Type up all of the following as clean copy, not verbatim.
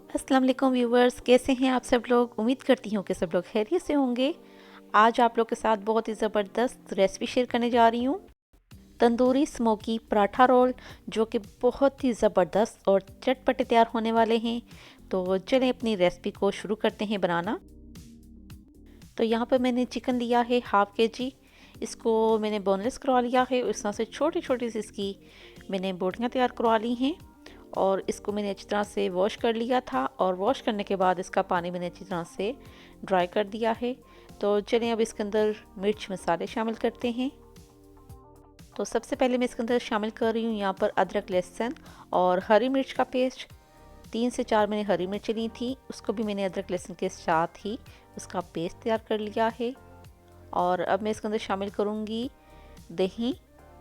अस्सलाम वालेकुम व्यूवर्स, कैसे हैं आप सब लोग। उम्मीद करती हूँ कि सब लोग खैरियत से होंगे। आज आप लोग के साथ बहुत ही ज़बरदस्त रेसिपी शेयर करने जा रही हूँ, तंदूरी स्मोकी पराठा रोल, जो कि बहुत ही ज़बरदस्त और चटपटे तैयार होने वाले हैं। तो चलें अपनी रेसिपी को शुरू करते हैं बनाना। तो यहाँ पर मैंने चिकन लिया है हाफ़ kg। इसको मैंने बोनलेस करवा लिया है। इस तरह से छोटी छोटी सी इसकी मैंने बोटियाँ तैयार करवा ली हैं और इसको मैंने अच्छी तरह से वॉश कर लिया था और वॉश करने के बाद इसका पानी मैंने अच्छी तरह से ड्राई कर दिया है। तो चलिए अब इसके अंदर मिर्च मसाले शामिल करते हैं। तो सबसे पहले मैं इसके अंदर शामिल कर रही हूँ यहाँ पर अदरक लहसुन और हरी मिर्च का पेस्ट। 3 से 4 मैंने हरी मिर्च ली थी, उसको भी मैंने अदरक लहसुन के साथ ही उसका पेस्ट तैयार कर लिया है। और अब मैं इसके अंदर शामिल करूँगी दही,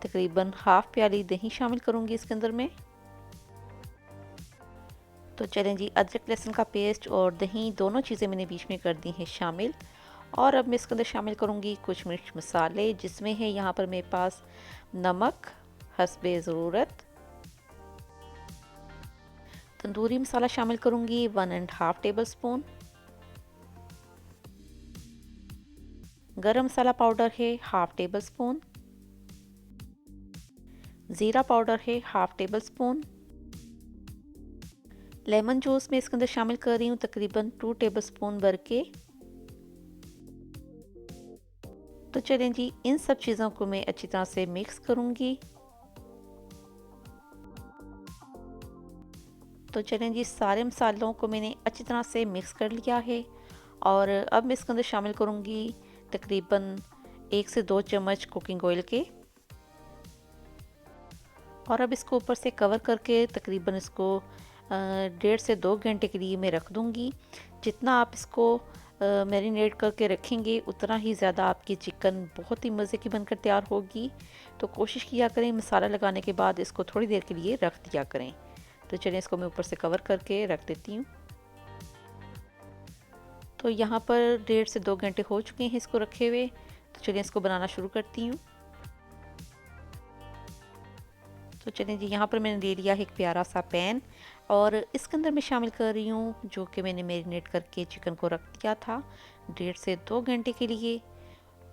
तकरीबन हाफ़ प्याली दही शामिल करूँगी इसके अंदर मैं। तो चलें जी, अदरक लहसुन का पेस्ट और दही दोनों चीज़ें मैंने बीच में कर दी हैं शामिल। और अब मैं इसके अंदर शामिल करूँगी कुछ मिर्च मसाले, जिसमें है यहाँ पर मेरे पास नमक हस्बे ज़रूरत, तंदूरी मसाला शामिल करूँगी 1.5 टेबल स्पून, गरम मसाला पाउडर है हाफ़ टेबल स्पून, ज़ीरा पाउडर है half table spoon, lemon juice मैं इसके अंदर शामिल कर रही हूँ तकरीबन 2 टेबल स्पून भर के। तो चलें जी, इन सब चीज़ों को मैं अच्छी तरह से मिक्स करूँगी। तो चलें जी, सारे मसालों को मैंने अच्छी तरह से मिक्स कर लिया है और अब मैं इसके अंदर शामिल करूँगी तकरीबन 1 से 2 चम्मच कुकिंग ऑयल के। और अब इसको ऊपर से कवर करके तकरीबन इसको 1.5 से 2 घंटे के लिए मैं रख दूँगी। जितना आप इसको मैरिनेट करके रखेंगे उतना ही ज़्यादा आपकी चिकन बहुत ही मज़े की बनकर तैयार होगी। तो कोशिश किया करें मसाला लगाने के बाद इसको थोड़ी देर के लिए रख दिया करें। तो चलिए इसको मैं ऊपर से कवर करके रख देती हूँ। तो यहाँ पर 1.5 से 2 घंटे हो चुके हैं इसको रखे हुए। तो चलिए इसको बनाना शुरू करती हूँ। तो चलिए जी, यहाँ पर मैंने ले लिया है एक प्यारा सा पैन और इसके अंदर मैं शामिल कर रही हूँ जो कि मैंने मैरिनेट करके चिकन को रख दिया था 1.5 से 2 घंटे के लिए।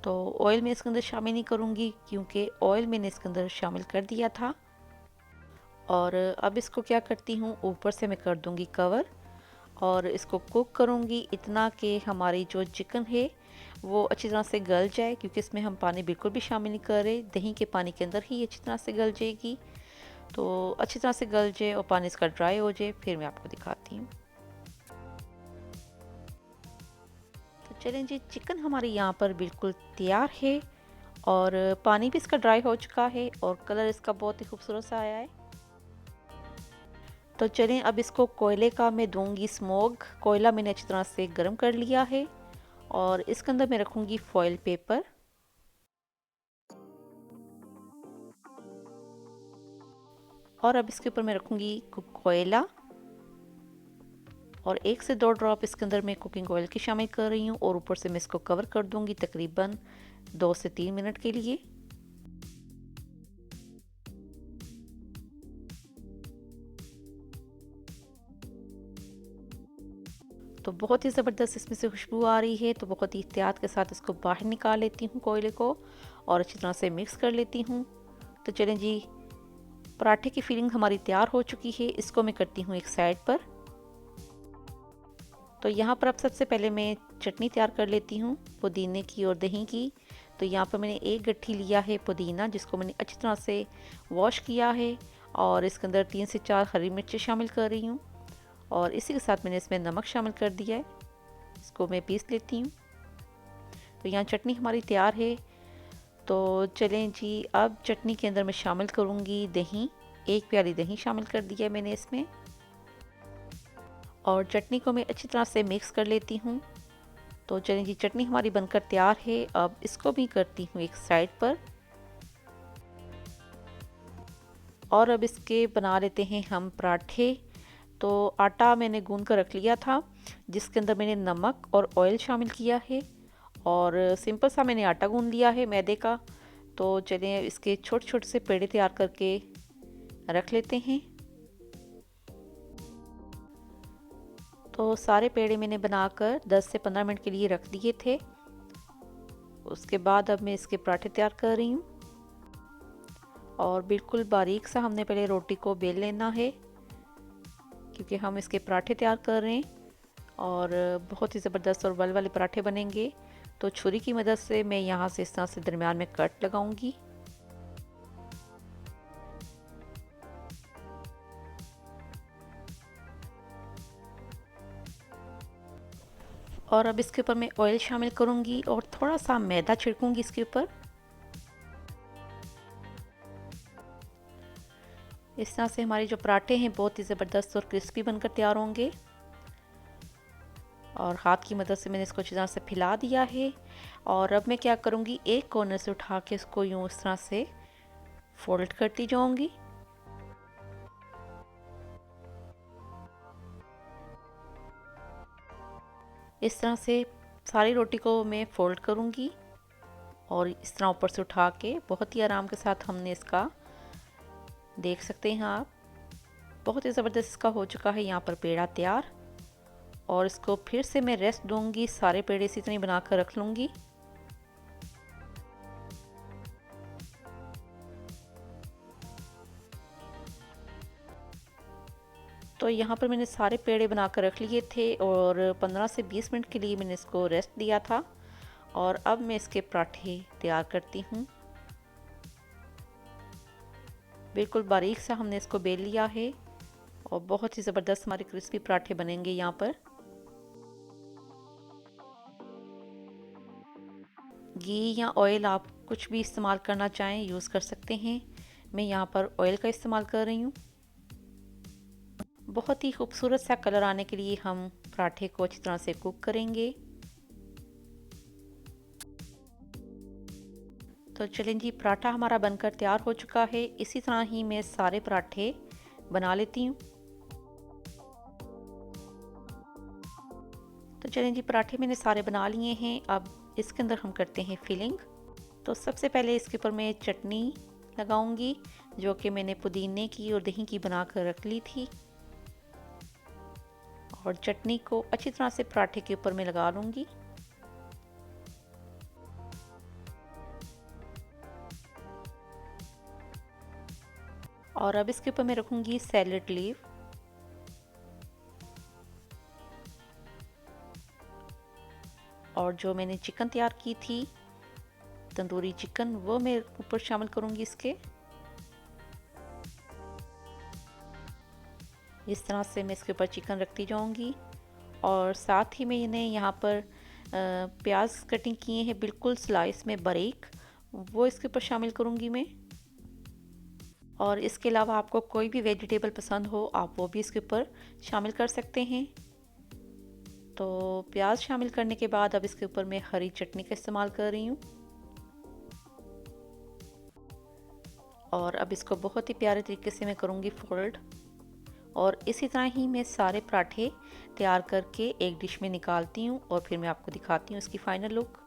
तो ऑयल मैं इसके अंदर शामिल नहीं करूँगी क्योंकि ऑयल मैंने इसके अंदर शामिल कर दिया था। और अब इसको क्या करती हूँ, ऊपर से मैं कर दूँगी कवर और इसको कुक करूँगी इतना कि हमारी जो चिकन है वो अच्छी तरह से गल जाए, क्योंकि इसमें हम पानी बिल्कुल भी शामिल नहीं कर रहे, दही के पानी के अंदर ही अच्छी तरह से गल जाएगी। तो अच्छी तरह से गल जाए और पानी इसका ड्राई हो जाए, फिर मैं आपको दिखाती हूँ। तो चलें जी, चिकन हमारी यहाँ पर बिल्कुल तैयार है और पानी भी इसका ड्राई हो चुका है और कलर इसका बहुत ही खूबसूरत सा आया है। तो चलें अब इसको कोयले का मैं दूंगी स्मोक। कोयला मैंने अच्छी तरह से गर्म कर लिया है और इसके अंदर मैं रखूंगी फॉयल पेपर। और अब इसके ऊपर मैं रखूंगी कोयला और 1 से 2 ड्रॉप इसके अंदर मैं कुकिंग ऑयल की शामिल कर रही हूँ और ऊपर से मैं इसको कवर कर दूंगी तकरीबन 2 से 3 मिनट के लिए। तो बहुत ही ज़बरदस्त इसमें से खुशबू आ रही है। तो बहुत ही एहतियात के साथ इसको बाहर निकाल लेती हूँ कोयले को और अच्छी तरह से मिक्स कर लेती हूँ। तो चलें जी, पराठे की फीलिंग हमारी तैयार हो चुकी है। इसको मैं करती हूँ एक साइड पर। तो यहाँ पर अब सबसे पहले मैं चटनी तैयार कर लेती हूँ पुदीने की और दही की। तो यहाँ पर मैंने एक गट्ठी लिया है पुदीना, जिसको मैंने अच्छी तरह से वॉश किया है और इसके अंदर 3 से 4 हरी मिर्चें शामिल कर रही हूँ और इसी के साथ मैंने इसमें नमक शामिल कर दिया है। इसको मैं पीस लेती हूँ। तो यहाँ चटनी हमारी तैयार है। तो चलें जी, अब चटनी के अंदर मैं शामिल करूँगी दही। 1 प्याली दही शामिल कर दिया है मैंने इसमें और चटनी को मैं अच्छी तरह से मिक्स कर लेती हूँ। तो चलें जी, चटनी हमारी बनकर तैयार है। अब इसको भी करती हूँ एक साइड पर और अब इसके बना लेते हैं हम पराठे। तो आटा मैंने गूंद कर रख लिया था, जिसके अंदर मैंने नमक और ऑयल शामिल किया है और सिंपल सा मैंने आटा गूंद लिया है मैदे का। तो चलिए इसके छोटे छोटे से पेड़े तैयार करके रख लेते हैं। तो सारे पेड़े मैंने बनाकर 10 से 15 मिनट के लिए रख दिए थे। उसके बाद अब मैं इसके पराठे तैयार कर रही हूँ। और बिल्कुल बारीक सा हमने पहले रोटी को बेल लेना है, क्योंकि हम इसके पराठे तैयार कर रहे हैं और बहुत ही ज़बरदस्त और बल वाले पराठे बनेंगे। तो छुरी की मदद से मैं यहाँ से इस तरह से दरमियान में कट लगाऊंगी। और अब इसके ऊपर मैं ऑयल शामिल करूंगी और थोड़ा सा मैदा छिड़कूंगी इसके ऊपर। इस तरह से हमारे जो पराठे हैं बहुत ही ज़बरदस्त और क्रिस्पी बनकर तैयार होंगे। और हाथ की मदद से मैंने इसको अच्छी तरह से फैला दिया है। और अब मैं क्या करूँगी, एक कॉर्नर से उठा के इसको यूँ इस तरह से फोल्ड करती जाऊँगी। इस तरह से सारी रोटी को मैं फोल्ड करूँगी और इस तरह ऊपर से उठा के बहुत ही आराम के साथ हमने इसका, देख सकते हैं आप, बहुत ही ज़बरदस्त इसका हो चुका है यहाँ पर पेड़ा तैयार। और इसको फिर से मैं रेस्ट दूंगी, सारे पेड़े इसी तरह बना कर रख लूँगी। तो यहाँ पर मैंने सारे पेड़े बना कर रख लिए थे और 15 से 20 मिनट के लिए मैंने इसको रेस्ट दिया था। और अब मैं इसके पराठे तैयार करती हूँ। बिल्कुल बारीक सा हमने इसको बेल लिया है और बहुत ही ज़बरदस्त हमारे क्रिस्पी पराठे बनेंगे यहाँ पर। घी या ऑयल आप कुछ भी इस्तेमाल करना चाहें यूज़ कर सकते हैं। मैं यहाँ पर ऑयल का इस्तेमाल कर रही हूँ। बहुत ही खूबसूरत सा कलर आने के लिए हम पराठे को अच्छी तरह से कुक करेंगे। तो चलें जी, पराठा हमारा बनकर तैयार हो चुका है। इसी तरह ही मैं सारे पराठे बना लेती हूँ। तो चलें जी, पराठे मैंने सारे बना लिए हैं। अब इसके अंदर हम करते हैं फिलिंग। तो सबसे पहले इसके ऊपर मैं चटनी लगाऊंगी, जो कि मैंने पुदीने की और दही की बना कर रख ली थी। और चटनी को अच्छी तरह से पराठे के ऊपर मैं लगा लूँगी। और अब इसके ऊपर मैं रखूँगी सैलेड लीव। और जो मैंने चिकन तैयार की थी, तंदूरी चिकन, वो मैं ऊपर शामिल करूँगी इसके। इस तरह से मैं इसके ऊपर चिकन रखती जाऊँगी। और साथ ही मैंने यहाँ पर प्याज कटिंग किए हैं बिल्कुल स्लाइस में बारीक, वो इसके ऊपर शामिल करूँगी मैं। और इसके अलावा आपको कोई भी वेजिटेबल पसंद हो आप वो भी इसके ऊपर शामिल कर सकते हैं। तो प्याज शामिल करने के बाद अब इसके ऊपर मैं हरी चटनी का इस्तेमाल कर रही हूँ। और अब इसको बहुत ही प्यारे तरीके से मैं करूँगी फोल्ड। और इसी तरह ही मैं सारे पराठे तैयार करके एक डिश में निकालती हूँ और फिर मैं आपको दिखाती हूँ इसकी फाइनल लुक।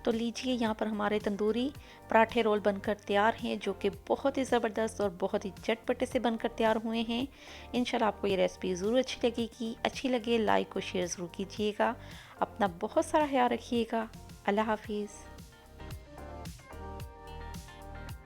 तो लीजिए, यहाँ पर हमारे तंदूरी पराठे रोल बनकर तैयार हैं, जो कि बहुत ही ज़बरदस्त और बहुत ही चटपटे से बनकर तैयार हुए हैं। इंशाल्लाह आपको ये रेसिपी ज़रूर अच्छी लगेगी। अच्छी लगे लाइक और शेयर ज़रूर कीजिएगा। अपना बहुत सारा ख्याल रखिएगा। अल्लाह हाफिज़।